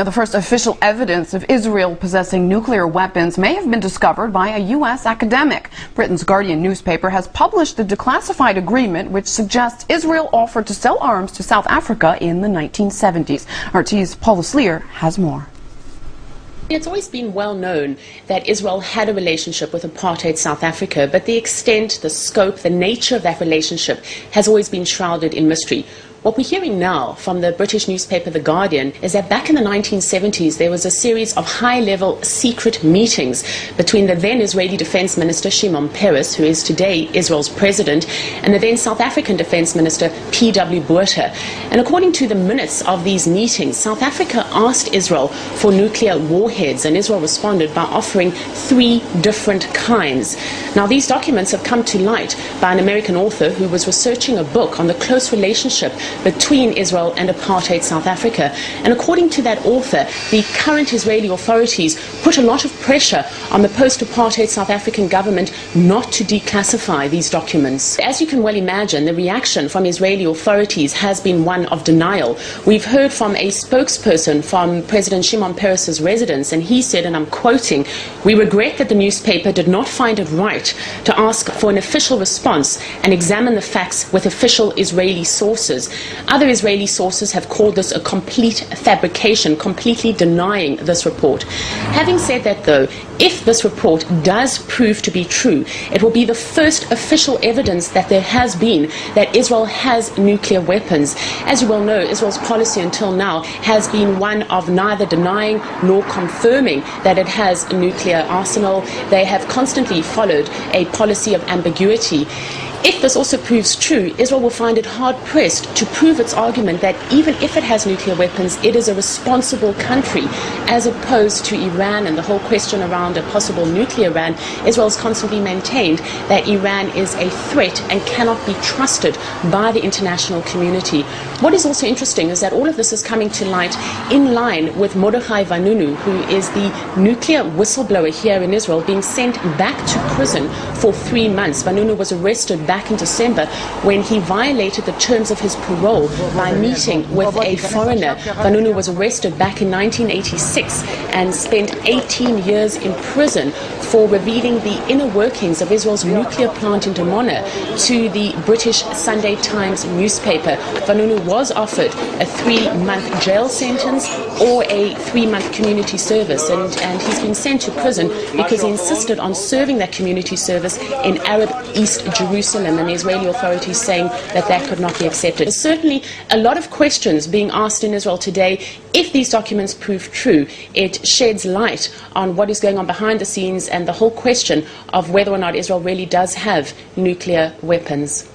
Now, the first official evidence of Israel possessing nuclear weapons may have been discovered by a U.S. academic. Britain's Guardian newspaper has published a declassified agreement which suggests Israel offered to sell arms to South Africa in the 1970s. RT's Paula Sleer has more. It's always been well known that Israel had a relationship with apartheid South Africa, but the extent, the scope, the nature of that relationship has always been shrouded in mystery. What we're hearing now from the British newspaper The Guardian is that back in the 1970s there was a series of high-level secret meetings between the then Israeli Defense Minister Shimon Peres, who is today Israel's president, and the then South African Defense Minister P.W. Botha. And according to the minutes of these meetings, South Africa asked Israel for nuclear warheads, and Israel responded by offering 3 different kinds. Now, these documents have come to light by an American author who was researching a book on the close relationship between Israel and apartheid South Africa. And according to that author, the current Israeli authorities put a lot of pressure on the post-apartheid South African government not to declassify these documents. As you can well imagine, the reaction from Israeli authorities has been one of denial. We've heard from a spokesperson from President Shimon Peres' residence, and he said, and I'm quoting, "We regret that the newspaper did not find it right to ask for an official response and examine the facts with official Israeli sources." Other Israeli sources have called this a complete fabrication, completely denying this report. Having said that, though, if this report does prove to be true, it will be the first official evidence that there has been that Israel has nuclear weapons. As you well know, Israel's policy until now has been one of neither denying nor confirming that it has a nuclear arsenal. They have constantly followed a policy of ambiguity. If this also proves true, Israel will find it hard-pressed to prove its argument that even if it has nuclear weapons, it is a responsible country, as opposed to Iran and the whole question around a possible nuclear Iran. Israel has constantly maintained that Iran is a threat and cannot be trusted by the international community. What is also interesting is that all of this is coming to light in line with Mordechai Vanunu, who is the nuclear whistleblower here in Israel, being sent back to prison for 3 months. Vanunu was arrested back in December when he violated the terms of his parole by meeting with a foreigner. Vanunu was arrested back in 1986 and spent 18 years in prison for revealing the inner workings of Israel's nuclear plant in Dimona to the British Sunday Times newspaper. Vanunu was offered a 3-month jail sentence or a 3-month community service, and he's been sent to prison because he insisted on serving that community service in Arab East Jerusalem, and the Israeli authorities saying that that could not be accepted. There's certainly a lot of questions being asked in Israel today. If these documents prove true, it sheds light on what is going on behind the scenes and the whole question of whether or not Israel really does have nuclear weapons.